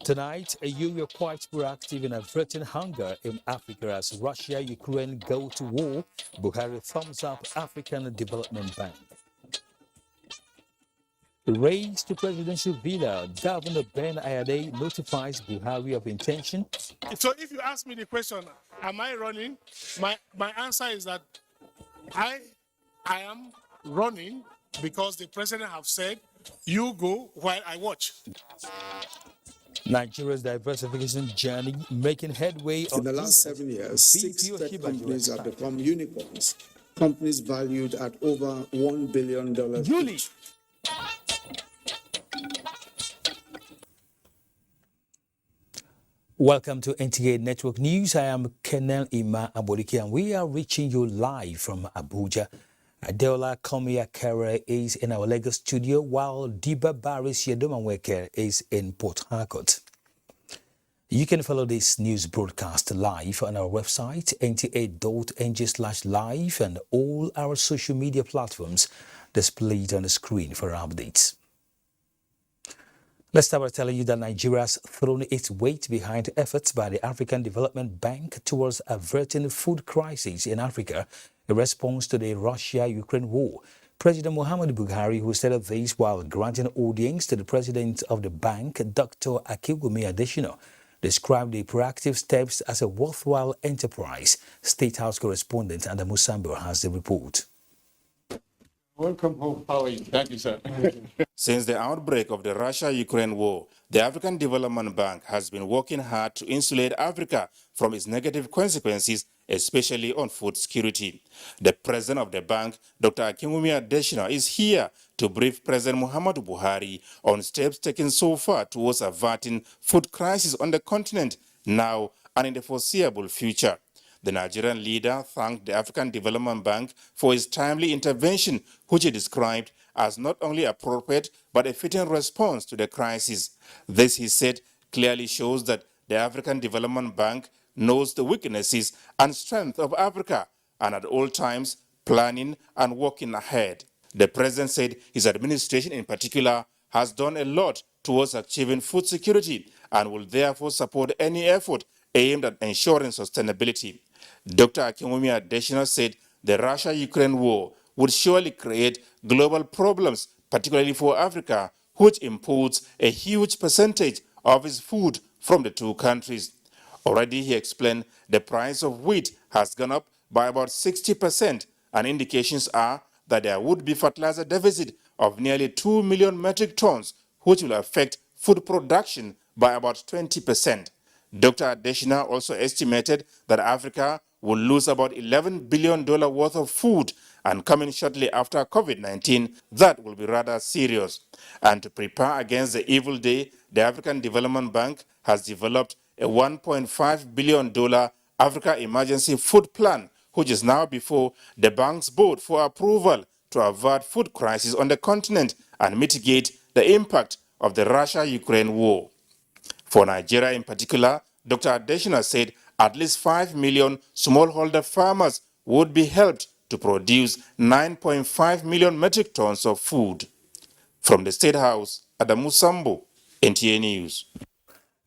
Tonight, you are quite proactive in averting hunger in Africa as Russia, Ukraine go to war. Buhari thumbs up African Development Bank. Race to presidential villa. Governor Ben Ayade notifies Buhari of intention. So if you ask me the question, am I running? My answer is that I am running because the president have said, you go while I watch. Nigeria's diversification journey making headway. In the last 7 years, 6 tech companies have become unicorns, companies valued at over $1 billion each. Welcome to NTA Network News. I am Kenel Ima Aboliki and we are reaching you live from Abuja. Adeola Komia Kere is in our Lagos studio while Diba Baris Yedomanweke is in Port Harcourt. You can follow this news broadcast live on our website nta.ng/live and all our social media platforms displayed on the screen for updates. Let's start by telling you that Nigeria has thrown its weight behind efforts by the African Development Bank towards averting food crisis in Africa in response to the Russia-Ukraine war. President Muhammadu Buhari, who said this while granting audience to the president of the bank, Dr. Akinwumi Adesina, described the proactive steps as a worthwhile enterprise. State House correspondent Adamu Sambo has the report. Welcome home. How are you? Thank you, sir. Since the outbreak of the Russia-Ukraine war, the African Development Bank has been working hard to insulate Africa from its negative consequences, especially on food security. The president of the bank, Dr. Akinwumi Adesina, is here to brief President Muhammadu Buhari on steps taken so far towards averting food crisis on the continent now and in the foreseeable future. The Nigerian leader thanked the African Development Bank for its timely intervention, which he described as not only appropriate but a fitting response to the crisis. This, he said, clearly shows that the African Development Bank knows the weaknesses and strength of Africa and at all times planning and working ahead. The president said his administration in particular has done a lot towards achieving food security and will therefore support any effort aimed at ensuring sustainability. Dr. Akinwumi Adesina said the Russia-Ukraine war would surely create global problems, particularly for Africa, which imports a huge percentage of its food from the two countries. Already, he explained, the price of wheat has gone up by about 60%, and indications are that there would be fertilizer deficit of nearly 2 million metric tons, which will affect food production by about 20%. Dr. Adesina also estimated that Africa will lose about $11 billion worth of food, and coming shortly after COVID-19, that will be rather serious. And to prepare against the evil day, the African Development Bank has developed a $1.5 billion Africa Emergency Food Plan, which is now before the bank's board for approval to avert food crisis on the continent and mitigate the impact of the Russia-Ukraine war. For Nigeria in particular, Dr. Adesina said at least 5 million smallholder farmers would be helped to produce 9.5 million metric tons of food. From the State House, Adamu Sambo, NTA News.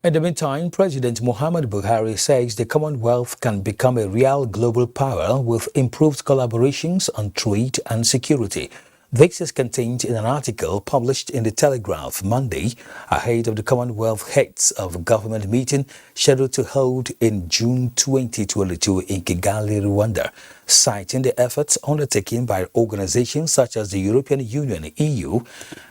In the meantime, President Muhammadu Buhari says the Commonwealth can become a real global power with improved collaborations on trade and security. This is contained in an article published in the Telegraph Monday ahead of the Commonwealth Heads of Government meeting scheduled to hold in June 2022 in Kigali, Rwanda. Citing the efforts undertaken by organizations such as the European Union (EU),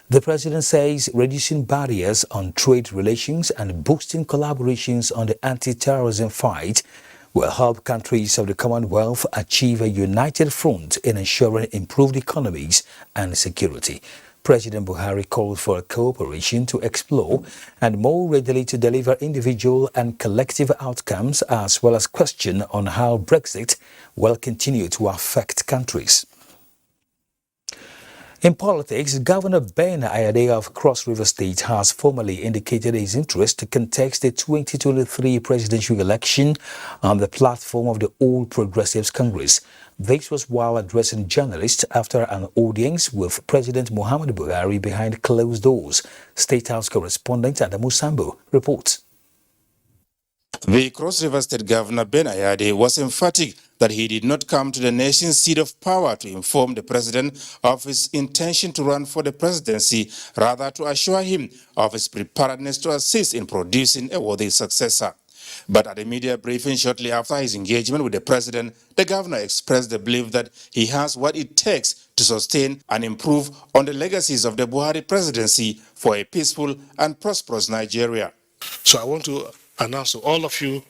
the president says reducing barriers on trade relations and boosting collaborations on the anti-terrorism fight will help countries of the Commonwealth achieve a united front in ensuring improved economies and security. President Buhari called for cooperation to explore and more readily to deliver individual and collective outcomes, as well as question on how Brexit will continue to affect countries. In politics, Governor Ben Ayade of Cross River State has formally indicated his interest to contest the 2023 presidential election on the platform of the All Progressives Congress. This was while addressing journalists after an audience with President Muhammadu Buhari behind closed doors. State House correspondent Adamu Sambo reports. The Cross River State Governor Ben Ayade was emphatic that he did not come to the nation's seat of power to inform the president of his intention to run for the presidency, rather to assure him of his preparedness to assist in producing a worthy successor. But at a media briefing shortly after his engagement with the president, the governor expressed the belief that he has what it takes to sustain and improve on the legacies of the Buhari presidency for a peaceful and prosperous Nigeria. So I want to announce to all of you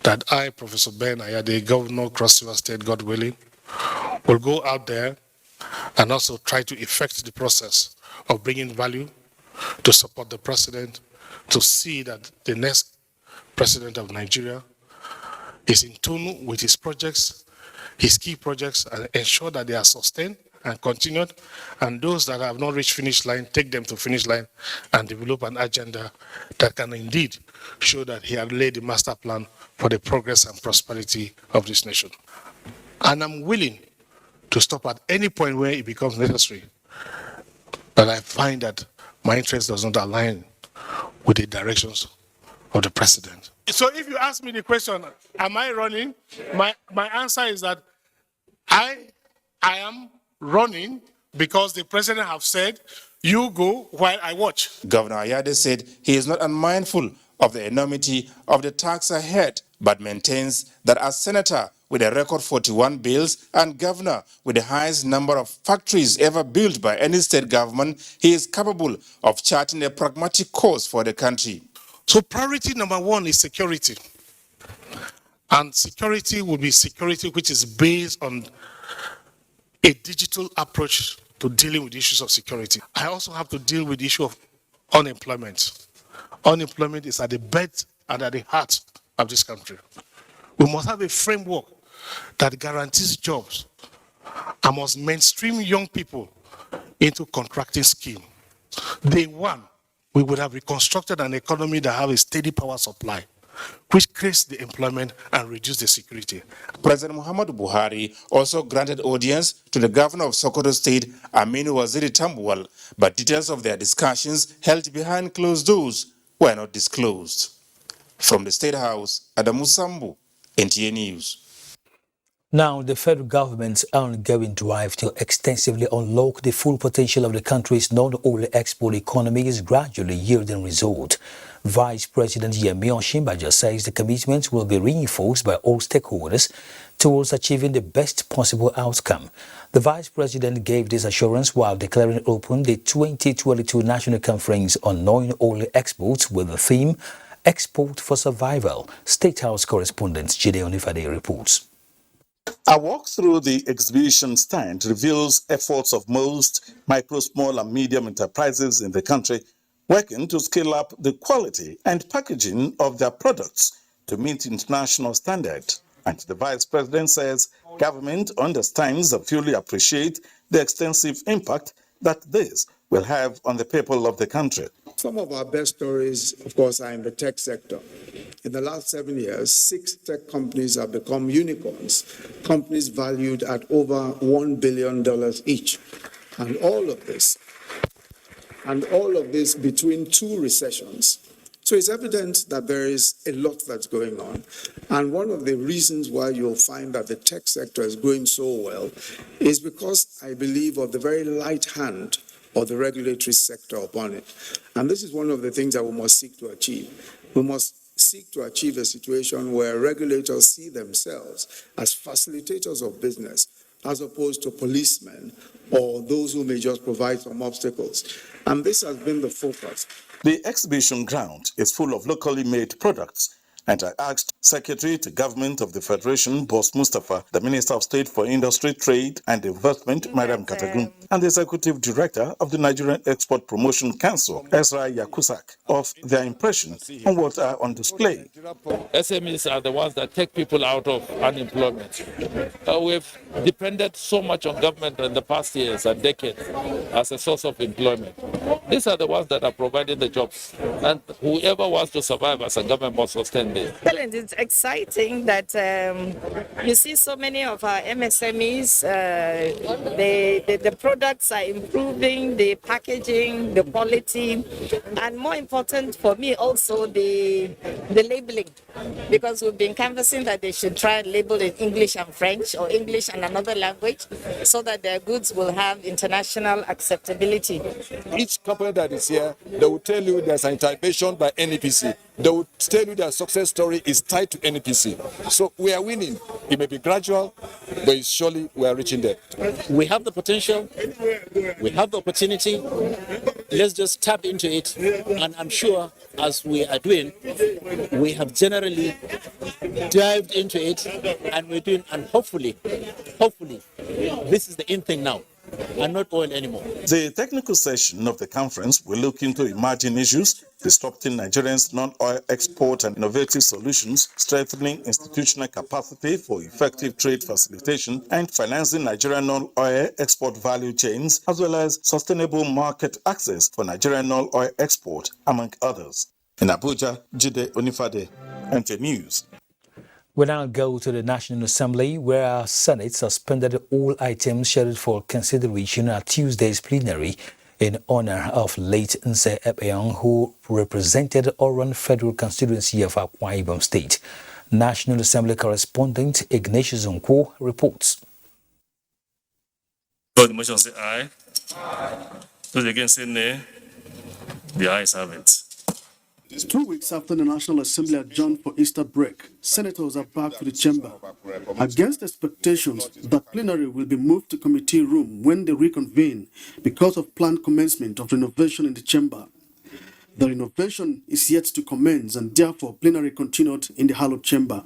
that I, Professor Ben Ayade, Governor of Cross River State, God willing, will go out there and also try to effect the process of bringing value to support the president, to see that the next president of Nigeria is in tune with his projects, his key projects, and ensure that they are sustained and continued, and those that have not reached finish line, take them to finish line and develop an agenda that can indeed show that he has laid the master plan for the progress and prosperity of this nation. And I'm willing to stop at any point where it becomes necessary that I find that my interest does not align with the directions of the president. So if you ask me the question, am I running? My answer is that I am running because the president have said, you go while I watch. Governor Ayade said he is not unmindful of the enormity of the tax ahead, but maintains that as senator with a record 41 bills and governor with the highest number of factories ever built by any state government, he is capable of charting a pragmatic course for the country. So priority number one is security. And security will be security which is based on a digital approach to dealing with issues of security. I also have to deal with the issue of unemployment. Unemployment is at the bed and at the heart of this country. We must have a framework that guarantees jobs and must mainstream young people into contracting scheme. Day one, we would have reconstructed an economy that has a steady power supply, which creates the employment and reduces the security. President Muhammadu Buhari also granted audience to the governor of Sokoto State, Aminu Waziri Tambuwal, but details of their discussions held behind closed doors were not disclosed. From the State House, Adamu Sambu, NTA News. Now, the federal government's ongoing drive to extensively unlock the full potential of the country's non-oil export economy is gradually yielding results. Vice President Yemi Osinbajo says the commitment will be reinforced by all stakeholders towards achieving the best possible outcome. The Vice President gave this assurance while declaring open the 2022 National Conference on Non-Oil Exports with the theme Export for Survival. State House correspondent Jide Onifade reports. A walk through the exhibition stand reveals efforts of most micro, small and medium enterprises in the country working to scale up the quality and packaging of their products to meet international standards. And the Vice President says government understands and fully appreciates the extensive impact that this will have on the people of the country. Some of our best stories, of course, are in the tech sector. In the last 7 years, 6 tech companies have become unicorns, companies valued at over $1 billion each. And all of this between 2 recessions. So it's evident that there is a lot that's going on. And one of the reasons why you'll find that the tech sector is growing so well is because, I believe, of the very light hand of the regulatory sector upon it. And this is one of the things that we must seek to achieve. We must seek to achieve a situation where regulators see themselves as facilitators of business, as opposed to policemen or those who may just provide some obstacles. And this has been the focus. The exhibition ground is full of locally made products And I asked Secretary to Government of the Federation, Boss Mustafa, the Minister of State for Industry, Trade and Investment, Mariam Katagun, and the Executive Director of the Nigerian Export Promotion Council, Ezra Yakusak, of their impression on what are on display. SMEs are the ones that take people out of unemployment. We've depended so much on government in the past years and decades as a source of employment. These are the ones that are providing the jobs, and whoever wants to survive as a government must sustain this. It's exciting that you see so many of our MSMEs, the products are improving, the packaging, the quality, and more important for me also the labeling, because we've been canvassing that they should try and label in English and French or English and another language so that their goods will have international acceptability. Each company that is here, they will tell you there's an intervention by NEPC. They will tell you their success story is tied to NEPC. So we are winning. It may be gradual, but surely we are reaching there. We have the potential, we have the opportunity. Let's just tap into it. And I'm sure as we are doing, we have generally dived into it and we're doing, and hopefully, this is the in thing now, and not oil anymore. The technical session of the conference will look into emerging issues, disrupting Nigerians' non-oil export and innovative solutions, strengthening institutional capacity for effective trade facilitation, and financing Nigerian non-oil export value chains, as well as sustainable market access for Nigerian non-oil export, among others. In Abuja, Jide Onifade, NTA News. We now go to the National Assembly, where our Senate suspended all items scheduled for consideration at Tuesday's plenary in honor of late Nse Epeong, who represented Oron Federal Constituency of Akwa Ibom State. National Assembly correspondent Ignatius Nkwo reports. The motion say aye. Those against say nay. The ayes have it. 2 weeks after the National Assembly adjourned for Easter break, senators are back to the chamber. Against expectations, the plenary will be moved to committee room when they reconvene because of planned commencement of renovation in the chamber. The renovation is yet to commence and therefore plenary continued in the hallowed chamber.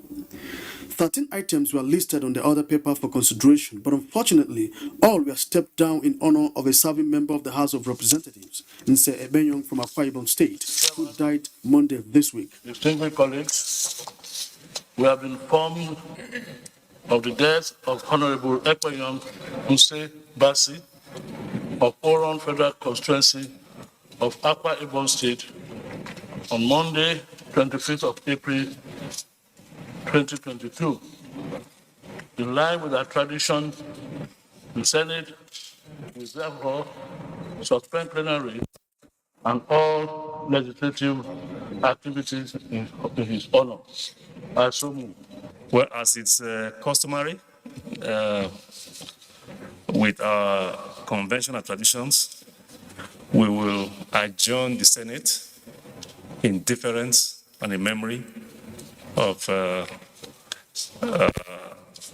13 items were listed on the order paper for consideration, but unfortunately, all were stepped down in honor of a serving member of the House of Representatives, Nse Epeong from Akwa Ibom State, who died Monday of this week. Distinguished colleagues, we have been informed of the death of Honorable Epeong Nse Basi of Oron Federal Constituency of Akwa Ibom State on Monday, 25th of April, 2022. In line with our tradition, the Senate will therefore suspend plenary and all legislative activities in his honor. I so move. Well, as it's customary with our conventional traditions, we will adjourn the Senate in deference and in memory of the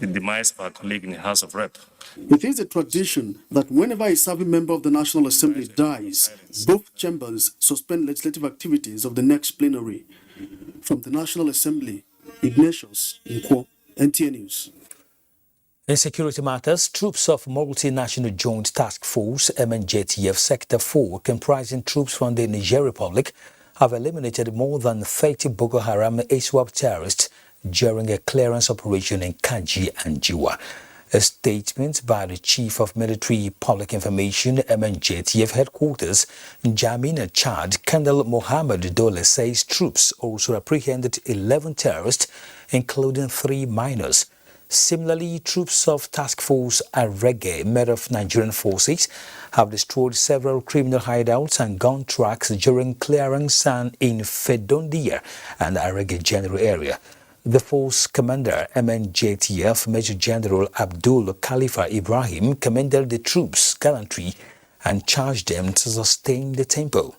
demise of our colleague in the House of Rep. It is a tradition that whenever a serving member of the National Assembly dies, both chambers suspend legislative activities of the next plenary. From the National Assembly, Ignatius Nkwo, NTA News. In security matters, troops of Multinational Joint Task Force MNJTF Sector 4, comprising troops from the Niger Republic, have eliminated more than 30 Boko Haram ISWAP terrorists during a clearance operation in Kaji and Jiwa. A statement by the Chief of Military Public Information, MNJTF Headquarters, N'Djamena, Chad, Colonel Mohammed Dole, says troops also apprehended 11 terrorists, including 3 minors. Similarly, troops of Task Force Arege, made of Nigerian forces, have destroyed several criminal hideouts and gun tracks during clearance in Fedondia and Arege General area. The force commander, MNJTF Major General Abdul Khalifa Ibrahim, commended the troops' gallantry and charged them to sustain the tempo.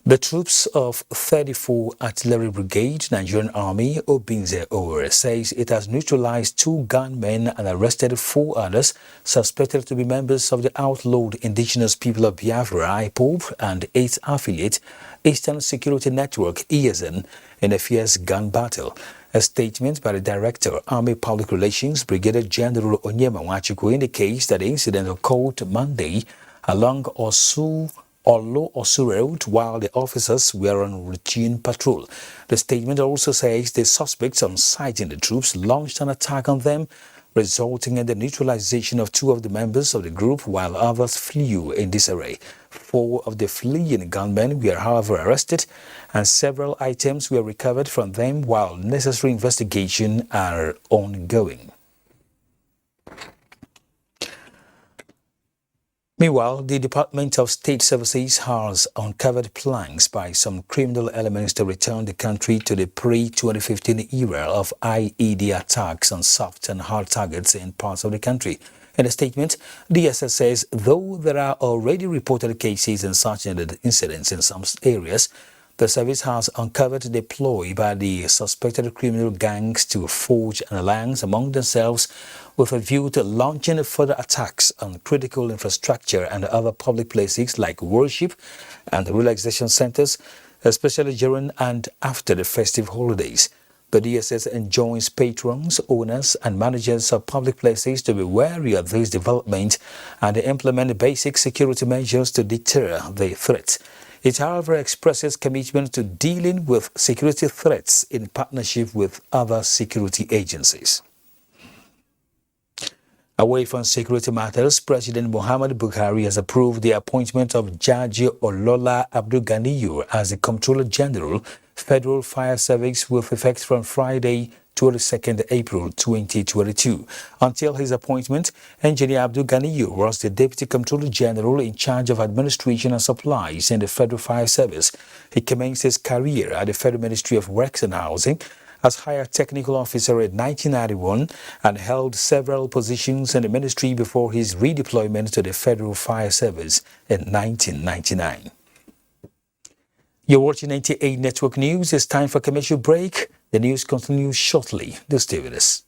The troops of 34 Artillery Brigade, Nigerian Army, Obinze Ore, says it has neutralized 2 gunmen and arrested 4 others suspected to be members of the outlawed indigenous people of Biafra, IPOB, and its affiliate, Eastern Security Network, ESN, in a fierce gun battle. A statement by the Director, Army Public Relations, Brigadier General Onyema Nwachukwu, indicates that the incident occurred Monday along Osu Road while the officers were on routine patrol. The statement also says the suspects on sighting the troops launched an attack on them, resulting in the neutralization of 2 of the members of the group while others flew in disarray. 4 of the fleeing gunmen were, however, arrested and several items were recovered from them while necessary investigations are ongoing. Meanwhile, the Department of State Services has uncovered plans by some criminal elements to return the country to the pre-2015 era of IED attacks on soft and hard targets in parts of the country. In a statement, DSS says though there are already reported cases and such incidents in some areas, the service has uncovered the ploy by the suspected criminal gangs to forge an alliance among themselves with a view to launching further attacks on critical infrastructure and other public places like worship and relaxation centers, especially during and after the festive holidays. The DSS enjoins patrons, owners, and managers of public places to be wary of this development and to implement basic security measures to deter the threat. It, however, expresses commitment to dealing with security threats in partnership with other security agencies. Away from security matters, President Muhammad Buhari has approved the appointment of Jaji Olola Abdulganiyu as the Comptroller General, Federal Fire Service, with effect from Friday, 22nd April 2022. Until his appointment, Engineer Abdulganiyu was the Deputy Comptroller General in charge of administration and supplies in the Federal Fire Service. He commenced his career at the Federal Ministry of Works and Housing as Higher Technical Officer in 1991 and held several positions in the ministry before his redeployment to the Federal Fire Service in 1999. You're watching NTA Network News. It's time for a commercial break. The news continues shortly. Do stay with us.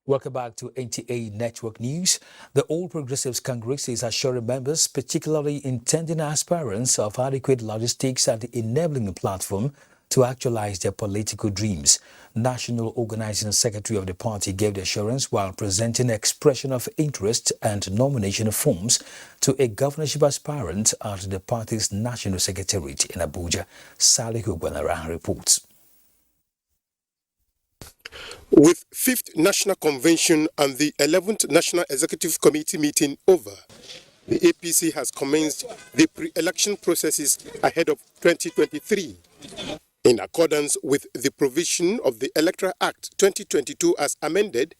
Welcome back to NTA Network News. The All Progressives Congress is assuring members, particularly intending aspirants, of adequate logistics and enabling platform to actualize their political dreams. National Organizing Secretary of the party gave the assurance while presenting expression of interest and nomination forms to a governorship aspirant at the party's National Secretariat in Abuja. Salihu Banara reports. With 5th National Convention and the 11th National Executive Committee meeting over, the APC has commenced the pre-election processes ahead of 2023. In accordance with the provision of the Electoral Act 2022 as amended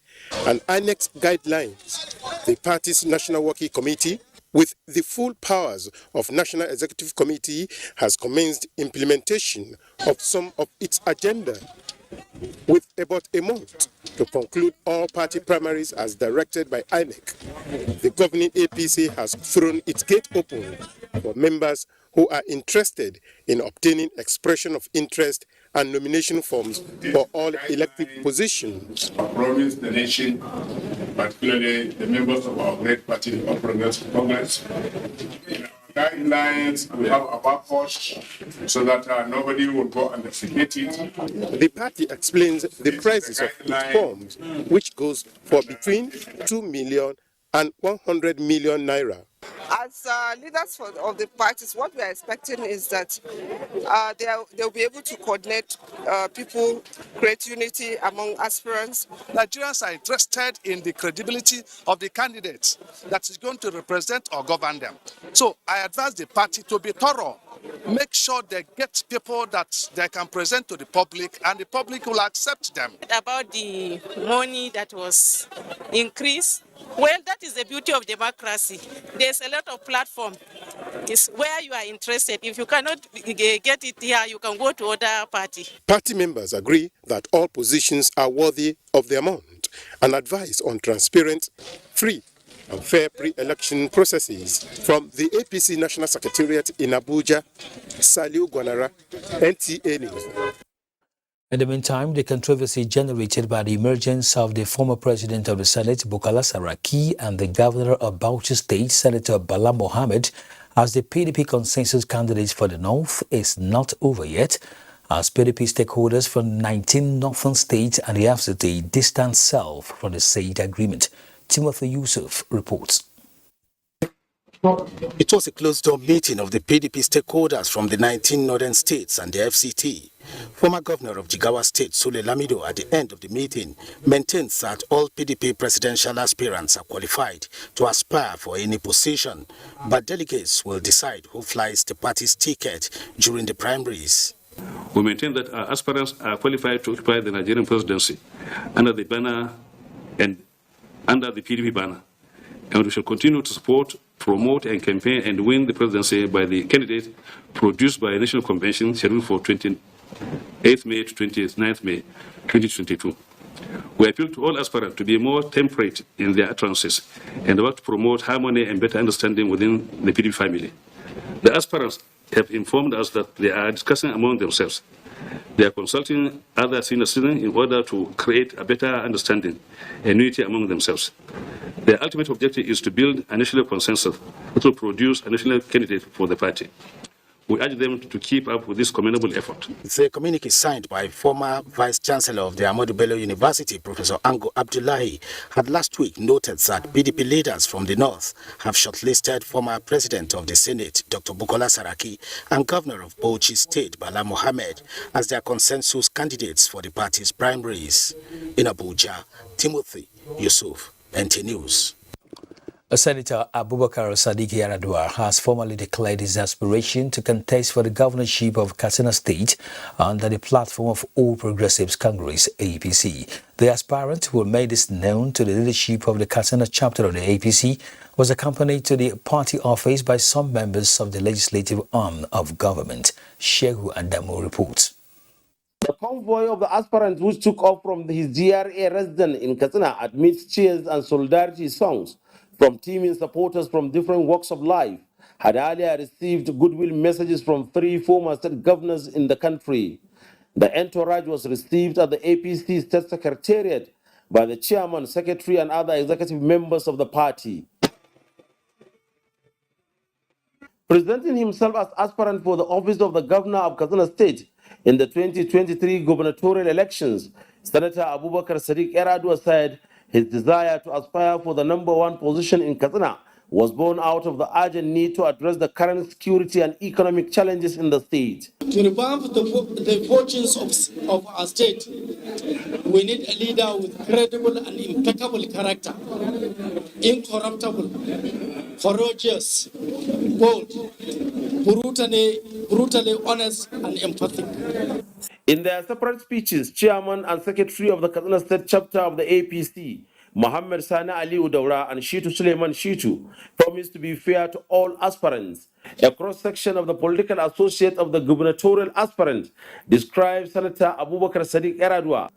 and INEC guidelines, the party's National Working Committee, with the full powers of National Executive Committee, has commenced implementation of some of its agenda. With about a month to conclude all party primaries as directed by INEC, the governing APC has thrown its gate open for members who are interested in obtaining expression of interest and nomination forms for all elective positions. I promise the nation, particularly the members of our great party, the All Progressive Congress, in our guidelines, we have our post so that nobody will go and defeat it. The party explains the prices of its forms, which goes for between 2 million and 100 million naira. As leaders of the parties, what we are expecting is that they'll be able to coordinate people, create unity among aspirants. Nigerians are interested in the credibility of the candidates that is going to represent or govern them. So I advise the party to be thorough. Make sure they get people that they can present to the public and the public will accept them. About the money that was increased, well, that is the beauty of democracy. There's a lot of platform. It's where you are interested. If you cannot get it here, you can go to other party. Party members agree that all positions are worthy of the amount and advise on transparent, free, and fair pre-election processes. From the APC National Secretariat in Abuja, Saliu Gwanara, NTA News. In the meantime, the controversy generated by the emergence of the former president of the Senate, Bukola Saraki, and the governor of Bauchi State, Senator Bala Mohammed, as the PDP consensus candidates for the North is not over yet, as PDP stakeholders from 19 northern states and the FCT distance self from the said agreement. Timothy Yusuf reports. It was a closed-door meeting of the PDP stakeholders from the 19 northern states and the FCT. Former governor of Jigawa State, Sule Lamido, at the end of the meeting, maintains that all PDP presidential aspirants are qualified to aspire for any position, but delegates will decide who flies the party's ticket during the primaries. We maintain that our aspirants are qualified to occupy the Nigerian presidency under the banner and under the PDP banner, and we shall continue to support, promote and campaign and win the presidency by the candidate produced by a national convention scheduled for 28th May to 29th May 2022. We appeal to all aspirants to be more temperate in their utterances and work to promote harmony and better understanding within the PDP family. The aspirants have informed us that they are discussing among themselves. They are consulting other senior citizens in order to create a better understanding and unity among themselves. Their ultimate objective is to build a national consensus that will produce a national candidate for the party. We urge them to keep up with this commendable effort. The communique signed by former Vice-Chancellor of the Ahmadu Bello University, Professor Ango Abdullahi, had last week noted that PDP leaders from the north have shortlisted former President of the Senate, Dr. Bukola Saraki, and Governor of Bauchi State, Bala Mohammed, as their consensus candidates for the party's primaries. In Abuja, Timothy Yusuf, NTA News. Senator Abubakar Sadiq Yaradua has formally declared his aspiration to contest for the governorship of Katsina State under the platform of All Progressives Congress, APC. The aspirant, who made this known to the leadership of the Katsina chapter of the APC, was accompanied to the party office by some members of the legislative arm of government. Shehu Adamu reports. The convoy of the aspirants, which took off from his GRA residence in Katsina amidst cheers and solidarity songs from teaming supporters from different walks of life, had earlier received goodwill messages from 3 former state governors in the country. The entourage was received at the APC State Secretariat by the chairman, secretary, and other executive members of the party. Presenting himself as aspirant for the office of the governor of Katsina State in the 2023 gubernatorial elections, Senator Abubakar Sadiq Yaradua said his desire to aspire for the #1 position in Katsina was born out of the urgent need to address the current security and economic challenges in the state. To revamp the fortunes of our state, we need a leader with credible and impeccable character, incorruptible, courageous, bold, brutally honest, and empathic. In their separate speeches, Chairman and Secretary of the Katsina State Chapter of the APC, Mohammed Sani Ali Udaura and Shitu Suleiman Shitu, promised to be fair to all aspirants. A cross-section of the political associate of the gubernatorial aspirant described Senator Abubakar Sadiq Yaradua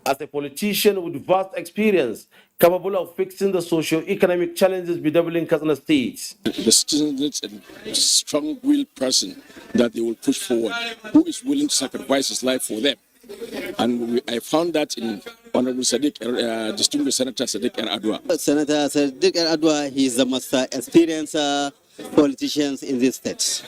as a politician with vast experience, capable of fixing the socio-economic challenges bedeviling Katsina State. The citizen needs a strong-willed person that they will push forward, who is willing to sacrifice his life for them. And I found that in Honorable Sadiq, distinguished Senator Sadiq Yaradua. Senator Sadiq Yaradua, he is the most experienced politician in this state.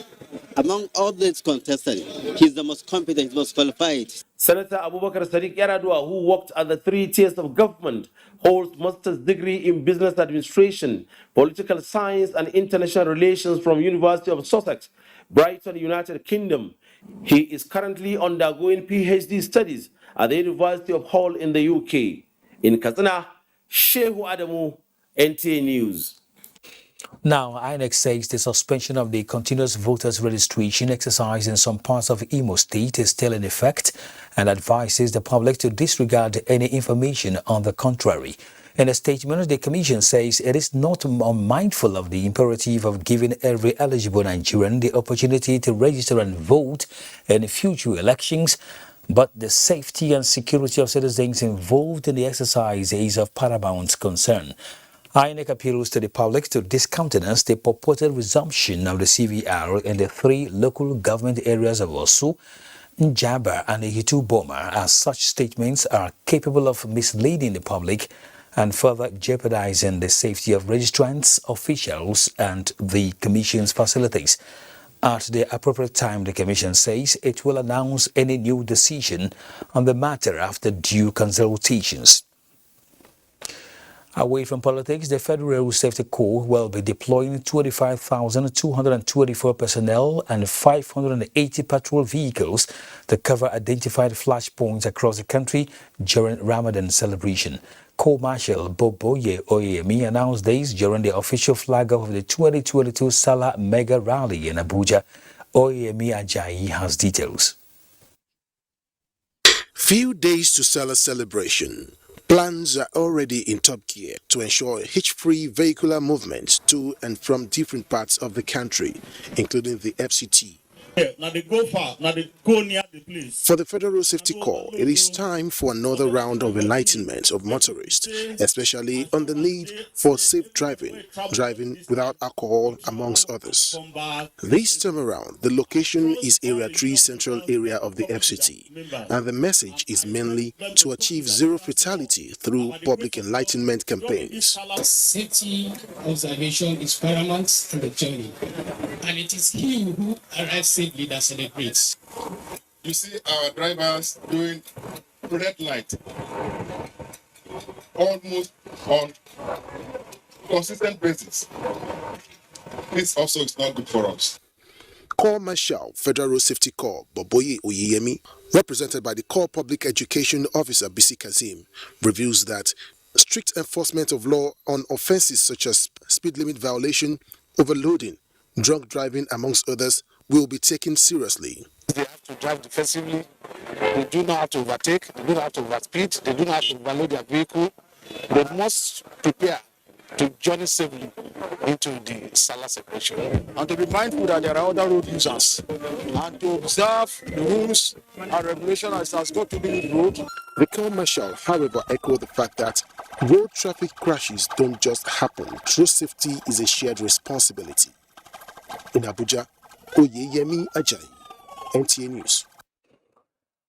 Among all these contestants, he is the most competent, most qualified. Senator Abubakar Sadiq Yaradua, who worked at the 3 tiers of government, holds master's degree in business administration, political science and international relations from University of Sussex, Brighton, United Kingdom. He is currently undergoing PhD studies at the University of Hull in the UK. In Katsina, Shehu Adamu, NTA News. Now, INEC says the suspension of the continuous voters registration exercise in some parts of Imo State is still in effect and advises the public to disregard any information on the contrary. In a statement, the Commission says it is not unmindful of the imperative of giving every eligible Nigerian the opportunity to register and vote in future elections, but the safety and security of citizens involved in the exercise is of paramount concern. INEC appeals to the public to discountenance the purported resumption of the CVR in the 3 local government areas of Osu, Njaba and Ihituboma, as such statements are capable of misleading the public and further jeopardizing the safety of registrants, officials and the Commission's facilities. At the appropriate time, the Commission says it will announce any new decision on the matter after due consultations. Away from politics, the Federal Road Safety Corps will be deploying 25,224 personnel and 580 patrol vehicles to cover identified flashpoints across the country during Ramadan celebration. Corps Marshal Boboye Oyemi announced this during the official flag-off of the 2022 Salah Mega Rally in Abuja. Oyemi Ajayi has details. Few days to Salah celebration. Plans are already in top gear to ensure hitch-free vehicular movement to and from different parts of the country, including the FCT. For the Federal Safety Corps, it is time for another round of enlightenment of motorists, especially on the need for safe driving without alcohol, amongst others. This time around, the location is Area 3 Central Area of the FCT, and the message is mainly to achieve zero fatality through public enlightenment campaigns. Safety observation is paramount in the journey, and it is he who arrives safely that celebrates. You see our drivers doing red light almost on consistent basis. This also is not good for us. Corps Marshal Federal Safety Corps Boboye Oyemi, represented by the Corps Public Education Officer Bisi Kazim, reveals that strict enforcement of law on offences such as speed limit violation, overloading, drunk driving, amongst others, will be taken seriously. They have to drive defensively. They do not have to overtake. They do not have to overspeed. They do not have to overload their vehicle. They must prepare to journey safely into the Salah celebration. And to be mindful that there are other road users and to observe the rules and regulations as has got to do with road. The Corps Marshal, however, echoed the fact that road traffic crashes don't just happen. True safety is a shared responsibility. In Abuja, Oyeyemi Ajayi, NTA News.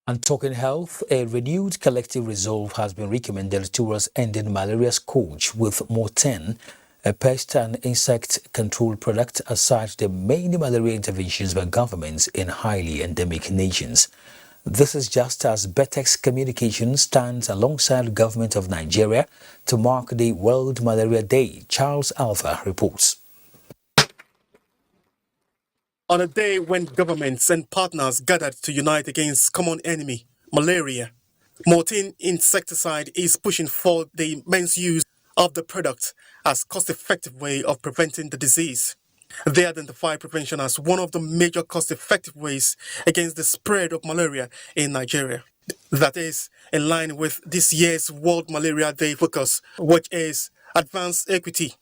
And talking health, a renewed collective resolve has been recommended towards ending malaria scourge with Morten, a pest and insect control product, aside the many malaria interventions by governments in highly endemic nations. This is just as Betex Communications stands alongside the government of Nigeria to mark the World Malaria Day. Charles Alpha reports. On a day when governments and partners gathered to unite against common enemy, malaria, Morten insecticide is pushing for the immense use of the product as cost-effective way of preventing the disease. They identify prevention as one of the major cost-effective ways against the spread of malaria in Nigeria. That is in line with this year's World Malaria Day focus, which is advance equity,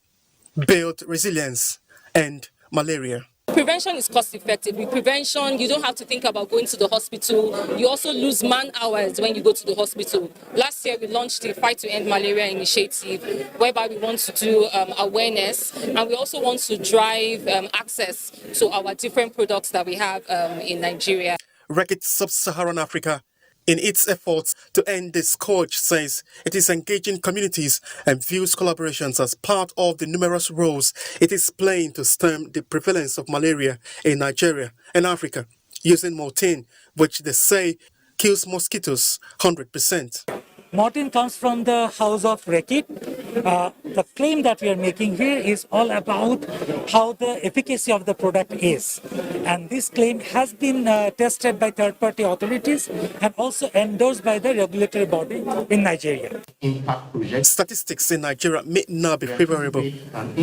build resilience, and malaria. Prevention is cost effective. With prevention, you don't have to think about going to the hospital. You also lose man hours when you go to the hospital. Last year, we launched the Fight to End Malaria initiative, whereby we want to do awareness, and we also want to drive access to our different products that we have in Nigeria. Reckitt Sub-Saharan Africa, in its efforts to end the scourge, says it is engaging communities and views collaborations as part of the numerous roles it is playing to stem the prevalence of malaria in Nigeria and Africa, using Morten, which they say kills mosquitoes 100%. Morten comes from the house of Reckitt. The claim that we are making here is all about how the efficacy of the product is. And this claim has been tested by third-party authorities and also endorsed by the regulatory body in Nigeria. Statistics in Nigeria may not be favorable,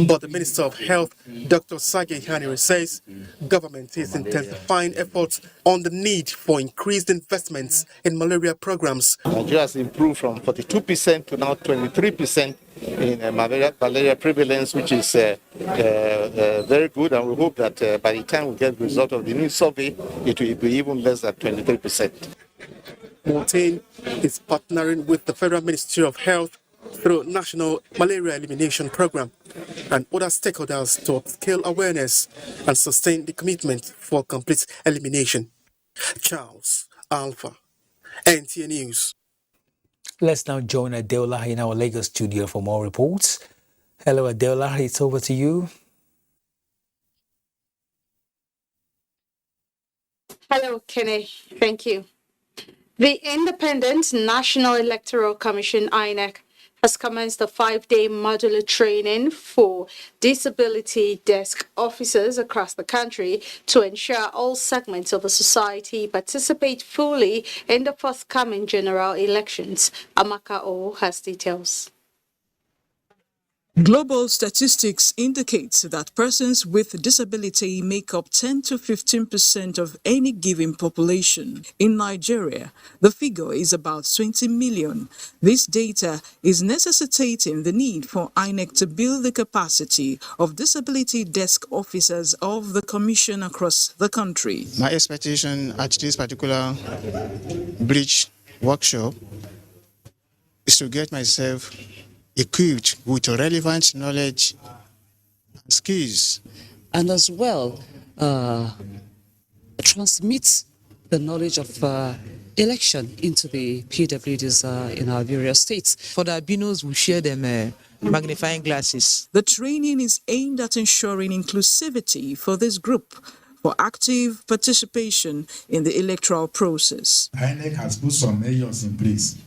but the Minister of Health, Dr. Sage Hanire, says government is intensifying efforts on the need for increased investments in malaria programs. Nigeria has improved from 42% to now 23% in malaria prevalence, which is very good, and we hope that by the time we get the result of the new survey, it will be even less than 23%. Morten is partnering with the Federal Ministry of Health, through National Malaria Elimination Program and other stakeholders to upscale awareness and sustain the commitment for complete elimination. Charles Alpha, NTA News. Let's now join Adeola in our Lagos studio for more reports. Hello, Adeola, it's over to you. Hello, Kenny. Thank you. The Independent National Electoral Commission, INEC, has commenced a 5-day modular training for disability desk officers across the country to ensure all segments of the society participate fully in the forthcoming general elections. Amaka O has details. Global statistics indicate that persons with disability make up 10 to 15% of any given population. In Nigeria, the figure is about 20 million. This data is necessitating the need for INEC to build the capacity of disability desk officers of the Commission across the country. My expectation at this particular bridge workshop is to get myself equipped with relevant knowledge and skills. And as well, transmit the knowledge of election into the PWDs in our various states. For the albinos, we share them magnifying glasses. The training is aimed at ensuring inclusivity for this group for active participation in the electoral process. INEC has put some measures in place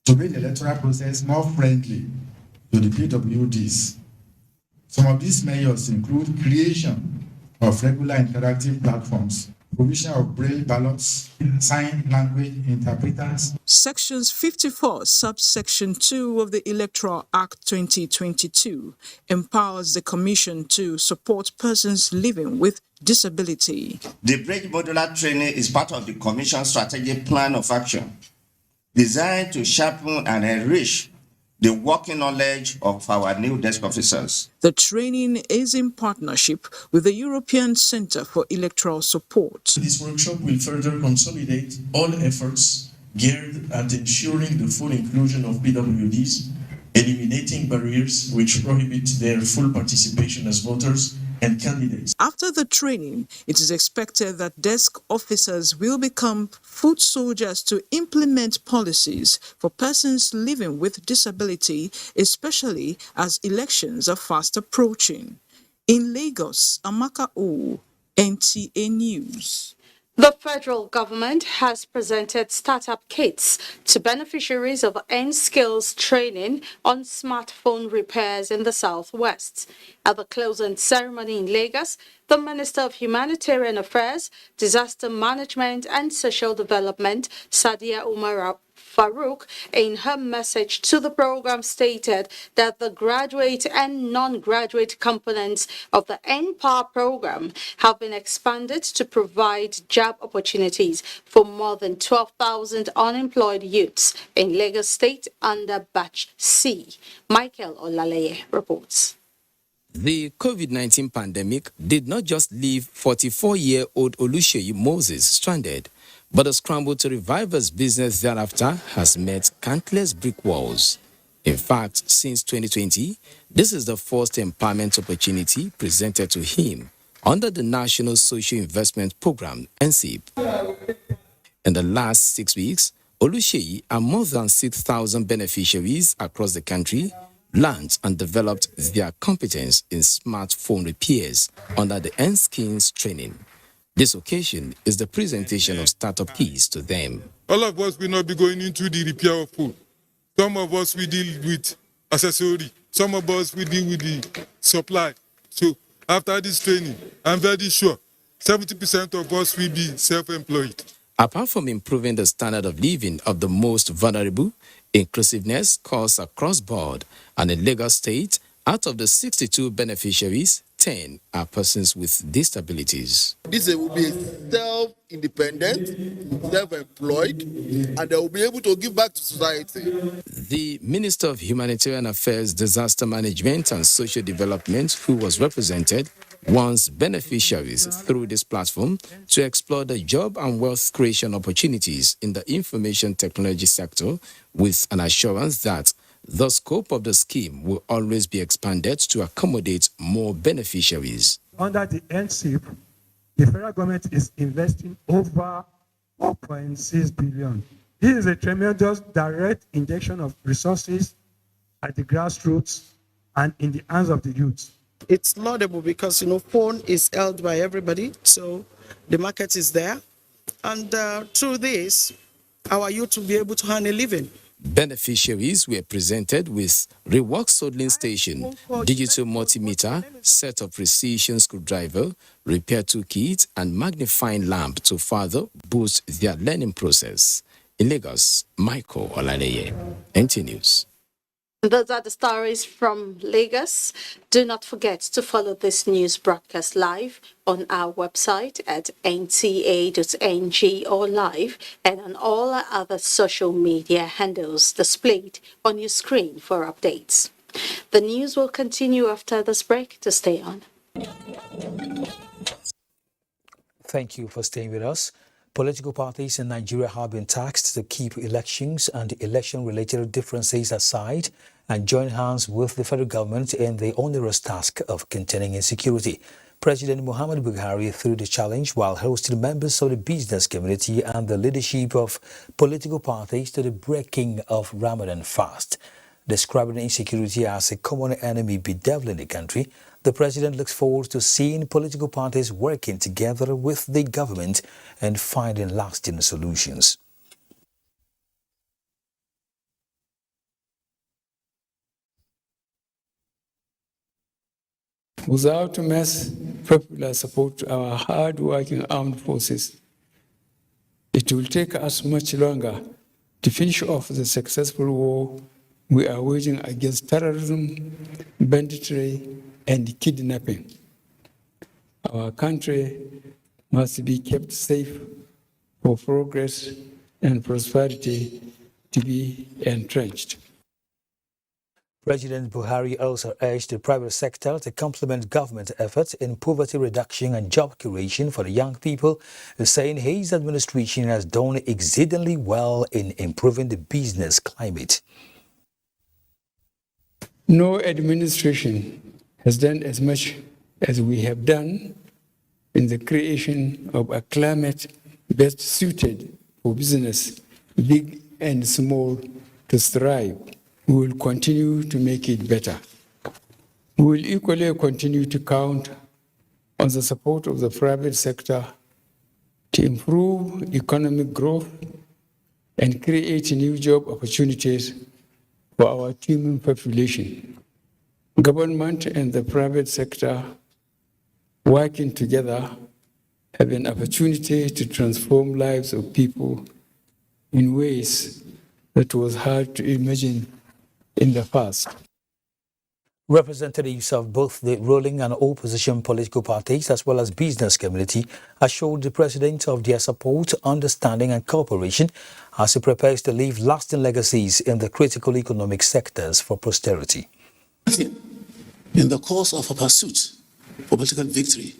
to make the electoral process more friendly to the PWDs. Some of these measures include creation of regular interactive platforms, provision of braille ballots, sign language interpreters. Sections 54, subsection 2 of the Electoral Act 2022 empowers the Commission to support persons living with disability. The bridge modular training is part of the Commission's strategic plan of action, designed to sharpen and enrich the working knowledge of our new desk officers. The training is in partnership with the European Center for Electoral Support. This workshop will further consolidate all efforts geared at ensuring the full inclusion of PWDs, eliminating barriers which prohibit their full participation as voters and candidates. After the training, it is expected that desk officers will become foot soldiers to implement policies for persons living with disability, especially as elections are fast approaching. In Lagos, Amaka O, NTA News. The federal government has presented startup kits to beneficiaries of N-Skills training on smartphone repairs in the Southwest. At the closing ceremony in Lagos, the Minister of Humanitarian Affairs, Disaster Management and Social Development, Sadia Umar Farouk, in her message to the program, stated that the graduate and non-graduate components of the NPower program have been expanded to provide job opportunities for more than 12,000 unemployed youths in Lagos State under Batch C. Michael Olaleye reports. The COVID-19 pandemic did not just leave 44-year-old Oluseyi Moses stranded, but the scramble to revive his business thereafter has met countless brick walls. In fact, since 2020, this is the first empowerment opportunity presented to him under the National Social Investment Program, NCIP. In the last 6 weeks, Oluseyi and more than 6,000 beneficiaries across the country learned and developed their competence in smartphone repairs under the N-Skills training. This occasion is the presentation of startup keys to them. All of us will not be going into the repair of phone. Some of us will deal with accessory. Some of us will deal with the supply. So after this training, I'm very sure 70% of us will be self-employed. Apart from improving the standard of living of the most vulnerable, inclusiveness calls across board, and in Lagos State, out of the 62 beneficiaries, 10 are persons with disabilities. This will be self-independent, self-employed, and they will be able to give back to society. The Minister of Humanitarian Affairs, Disaster Management and Social Development, who was represented, wants beneficiaries through this platform to explore the job and wealth creation opportunities in the information technology sector with an assurance that The scope of the scheme will always be expanded to accommodate more beneficiaries. Under the NCIP, the federal government is investing over 4.6 billion. This is a tremendous direct injection of resources at the grassroots and in the hands of the youth. It's laudable because, phone is held by everybody, so the market is there. And through this, our youth will be able to earn a living. Beneficiaries were presented with reworked soldering station, digital multimeter, set of precision screwdriver, repair toolkit, and magnifying lamp to further boost their learning process. In Lagos, Michael Olaleye, NTA News. Those are the stories from Lagos. Do not forget to follow this news broadcast live on our website at nta.ng or live and on all our other social media handles displayed on your screen for updates. The news will continue after this break. To stay on. Thank you for staying with us. Political parties in Nigeria have been tasked to keep elections and election-related differences aside and join hands with the federal government in the onerous task of containing insecurity. President Muhammadu Buhari threw the challenge while hosting members of the business community and the leadership of political parties to the breaking of Ramadan fast. Describing insecurity as a common enemy bedeviling the country, the president looks forward to seeing political parties working together with the government and finding lasting solutions. Without mass popular support to our hard-working armed forces, it will take us much longer to finish off the successful war we are waging against terrorism, banditry, and kidnapping. Our country must be kept safe for progress and prosperity to be entrenched. President Buhari also urged the private sector to complement government efforts in poverty reduction and job creation for the young people, saying his administration has done exceedingly well in improving the business climate. No administration has done as much as we have done in the creation of a climate best suited for business, big and small, to thrive. We will continue to make it better. We will equally continue to count on the support of the private sector to improve economic growth and create new job opportunities for our teeming population. Government and the private sector working together have an opportunity to transform lives of people in ways that was hard to imagine in the past. Representatives of both the ruling and opposition political parties as well as business community assured the president of their support, understanding and cooperation as he prepares to leave lasting legacies in the critical economic sectors for posterity. In the course of a pursuit for political victory,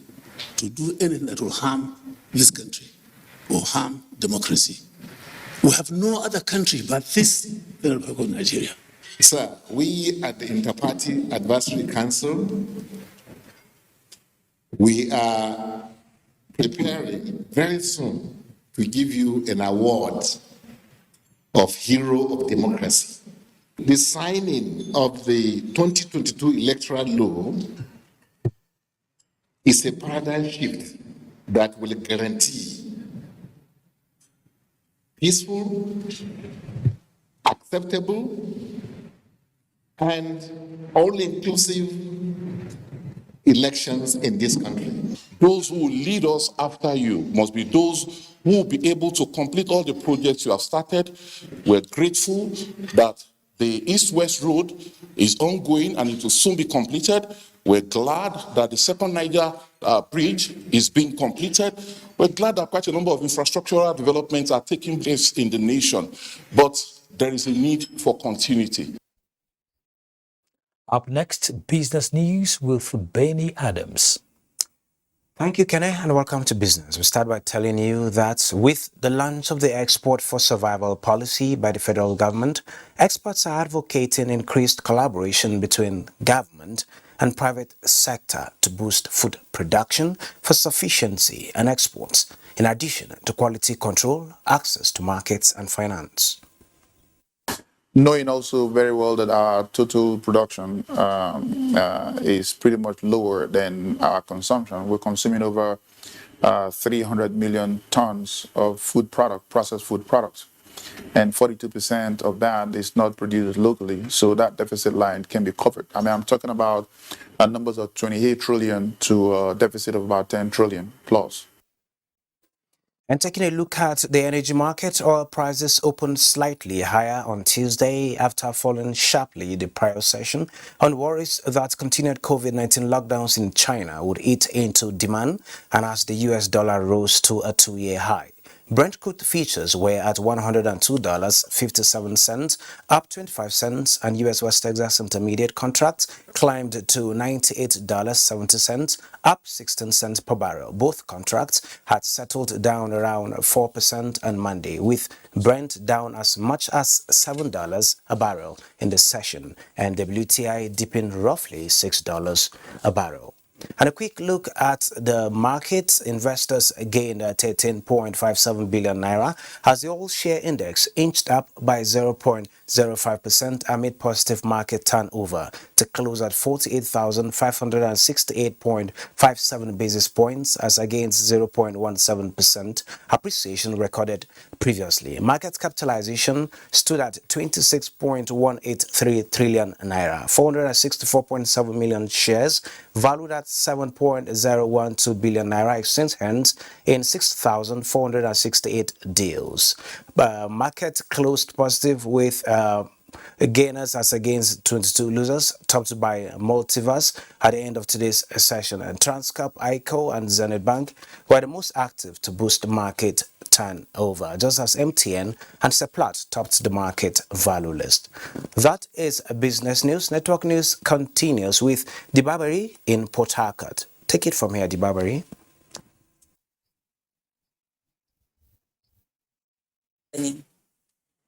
to do anything that will harm this country or harm democracy. We have no other country but this Federal Republic of Nigeria. Sir, we at the Interparty Advisory Council, we are preparing very soon to give you an award of Hero of Democracy. The signing of the 2022 electoral law is a paradigm shift that will guarantee peaceful, acceptable, and all-inclusive elections in this country. Those who will lead us after you must be those who will be able to complete all the projects you have started. We're grateful that the East-West Road is ongoing and it will soon be completed. We're glad that the second Niger bridge is being completed. We're glad that quite a number of infrastructural developments are taking place in the nation, but there is a need for continuity. Up next, business news with Benny Adams. Thank you, Kenny, and welcome to Business. We start by telling you that with the launch of the Export for Survival policy by the federal government, experts are advocating increased collaboration between government and private sector to boost food production for sufficiency and exports, in addition to quality control, access to markets, and finance. Knowing also very well that our total production is pretty much lower than our consumption. We're consuming over 300 million tons of food product, processed food products. And 42% of that is not produced locally, so that deficit line can be covered. I mean, I'm talking about numbers of 28 trillion to a deficit of about 10 trillion plus. And taking a look at the energy market, oil prices opened slightly higher on Tuesday after falling sharply the prior session on worries that continued COVID-19 lockdowns in China would eat into demand and as the US dollar rose to a 2-year high. Brent crude futures were at $102.57, up 25 cents, and US West Texas Intermediate contracts climbed to $98.70, up 16 cents per barrel. Both contracts had settled down around 4% on Monday, with Brent down as much as $7 a barrel in the session, and WTI dipping roughly $6 a barrel. And a quick look at the markets. Investors gained 13.57 billion naira as the all-share index inched up by 0.05% amid positive market turnover to close at 48,568.57 basis points as against 0.17% appreciation recorded previously. Market capitalization stood at 26.183 trillion naira, 464.7 million shares valued at 7.012 billion naira exchange hands in 6,468 deals. Market closed positive with gainers as against 22 losers, topped by Multiverse at the end of today's session. And Transcorp, ICO, and Zenith Bank were the most active to boost market turnover, just as MTN and Seplat topped the market value list. That is business news. Network news continues with Dibabari in Port Harcourt. Take it from here, Dibabari.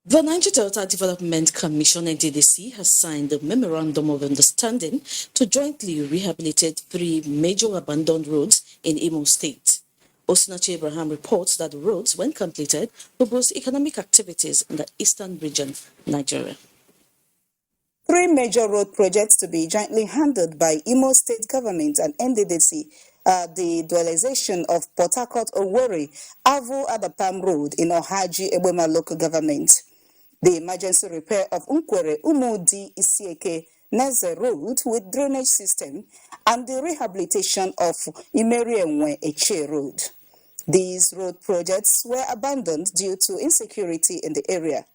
The Niger Delta Development Commission (NTDC) has signed a memorandum of understanding to jointly rehabilitate 3 major abandoned roads in Imo State. Osinachi Abraham reports that the roads, when completed, will boost economic activities in the eastern region of Nigeria. 3 major road projects to be jointly handled by Imo State Government and NDDC are the dualization of Port Harcourt Owerri Avo Adapam Road in Ohaji Ebema Local Government, the emergency repair of Unkwere Umudi Isieke Neze Road with drainage system, and the rehabilitation of Imerienwe Eche Road. These road projects were abandoned due to insecurity in the area.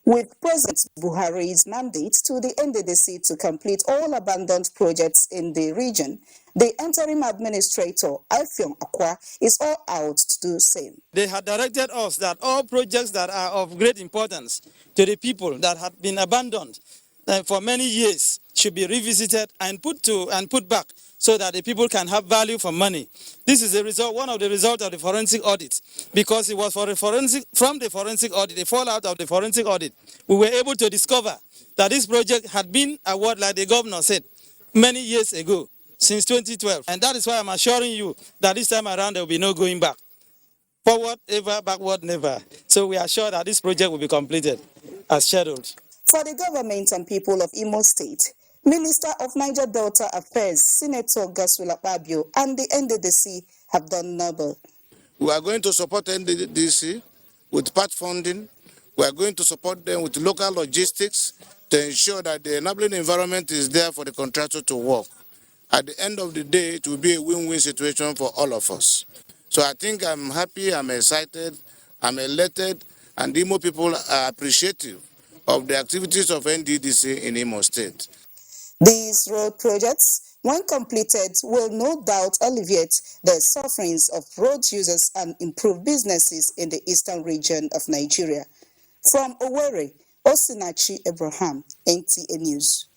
With President Buhari's mandate to the NDDC to complete all abandoned projects in the region, the interim administrator, Alfion Akwa, is all out to do the same. They had directed us that all projects that are of great importance to the people that had been abandoned for many years should be revisited and put back so that the people can have value for money. This is one of the results of the forensic audit, because it was from the forensic audit, the fallout of the forensic audit, we were able to discover that this project had been awarded, like the governor said, many years ago, since 2012. And that is why I'm assuring you that this time around there will be no going back. Forward ever, backward never. So we are sure that this project will be completed as scheduled. For the government and people of Imo State, Minister of Niger Delta Affairs, Senator Gaswila Babio, and the NDDC have done noble. We are going to support NDDC with part funding. We are going to support them with local logistics to ensure that the enabling environment is there for the contractor to work. At the end of the day, it will be a win-win situation for all of us. So I think I'm happy, I'm excited, I'm elated, and the Imo people are appreciative of the activities of NDDC in Imo State. These road projects, when completed, will no doubt alleviate the sufferings of road users and improve businesses in the eastern region of Nigeria. From Owerri, Osinachi Abraham, NTA News.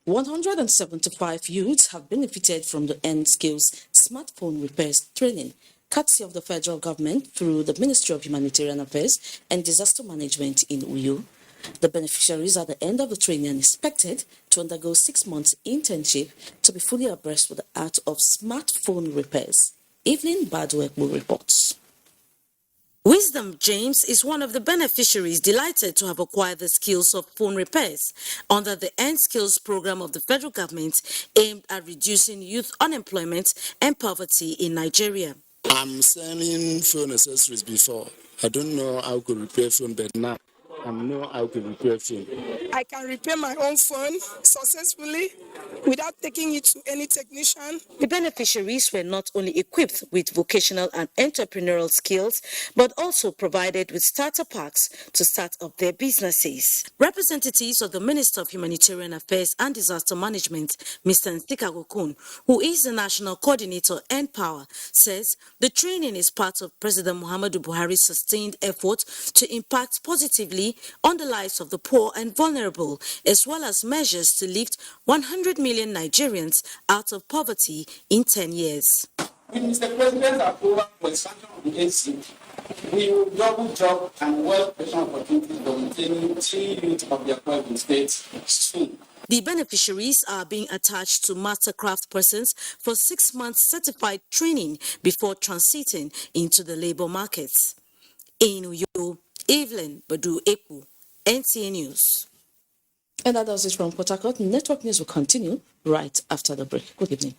175 youths have benefited from the N-Skills smartphone repairs training, courtesy of the federal government through the Ministry of Humanitarian Affairs and Disaster Management in Uyo. The beneficiaries at the end of the training are expected to undergo 6 months internship to be fully abreast with the art of smartphone repairs. Evelyn Badwekbo reports. Wisdom James is one of the beneficiaries delighted to have acquired the skills of phone repairs under the N-Skills program of the federal government aimed at reducing youth unemployment and poverty in Nigeria. I'm selling phone accessories before. I don't know how to repair phone, but now I know how to repair phone. I can repair my own phone successfully without taking it to any technician. The beneficiaries were not only equipped with vocational and entrepreneurial skills, but also provided with starter packs to start up their businesses. Representatives of the Minister of Humanitarian Affairs and Disaster Management, Mr. Ntika Gokun, who is the National Coordinator and Power, says the training is part of President Muhammadu Buhari's sustained effort to impact positively on the lives of the poor and vulnerable, as well as measures to lift 100 million Nigerians out of poverty in 10 years. With Mr. President's approval for expansion of the AC, we will double job and wealth creation opportunities for maintaining 3 units of the acquired states soon. The beneficiaries are being attached to mastercraft persons for 6 months certified training before transiting into the labor markets. In Uyo, Evelyn Badu Epu, NTA News. And that does it from Port Harcourt. Network News will continue right after the break. Good evening.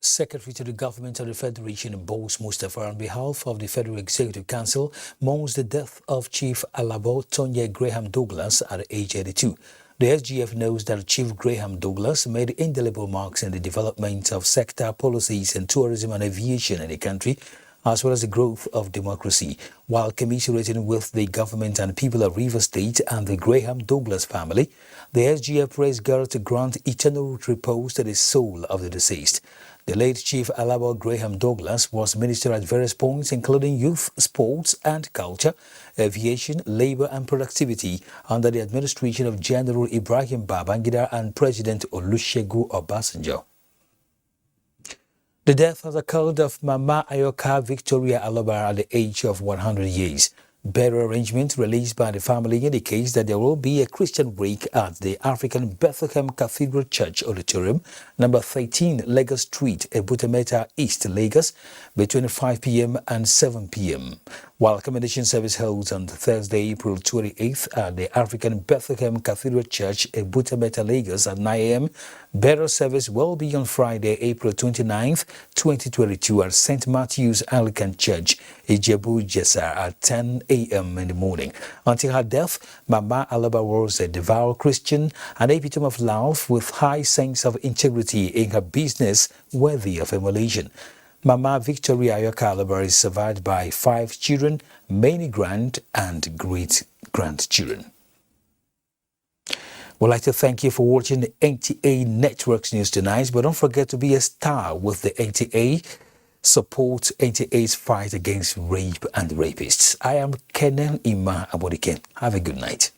Secretary to the Government of the Federation, Boss Mustafa, on behalf of the Federal Executive Council, mourns the death of Chief Alabo Tonya Graham Douglas at age 82. The SGF knows that Chief Graham Douglas made indelible marks in the development of sector policies in tourism and aviation in the country, as well as the growth of democracy. While commiserating with the government and people of Rivers State and the Graham Douglas family, the SGF praised God to grant eternal repose to the soul of the deceased. The late Chief Alabo Graham Douglas was minister at various points, including youth, sports and culture, aviation, labor and productivity, under the administration of General Ibrahim Babangida and President Olusegun Obasanjo. The death has occurred of Mama Ayoka Victoria Aloba at the age of 100 years. Burial arrangement released by the family indicates that there will be a Christian wake at the African Bethlehem Cathedral Church Auditorium, number 13 Lagos Street, Ebutemeta East, Lagos, between 5 p.m. and 7 p.m. While commendation service holds on Thursday, April 28th at the African Bethlehem Cathedral Church, Ebutemeta, Lagos at 9 a.m., burial service will be on Friday, April 29th, 2022 at St. Matthew's Anglican Church, Ijebu Jesa at 10 a.m. in the morning. Until her death, Mama Alaba was a devout Christian, an epitome of love with high sense of integrity in her business worthy of emulation. Mama Victoria Ayoka Alaba is survived by 5 children, many grand and great-grandchildren. We'd like to thank you for watching the NTA Networks News tonight, but don't forget to be a star with the NTA. Support NTA's fight against rape and rapists. I am Kenan Ima Abodike. Have a good night.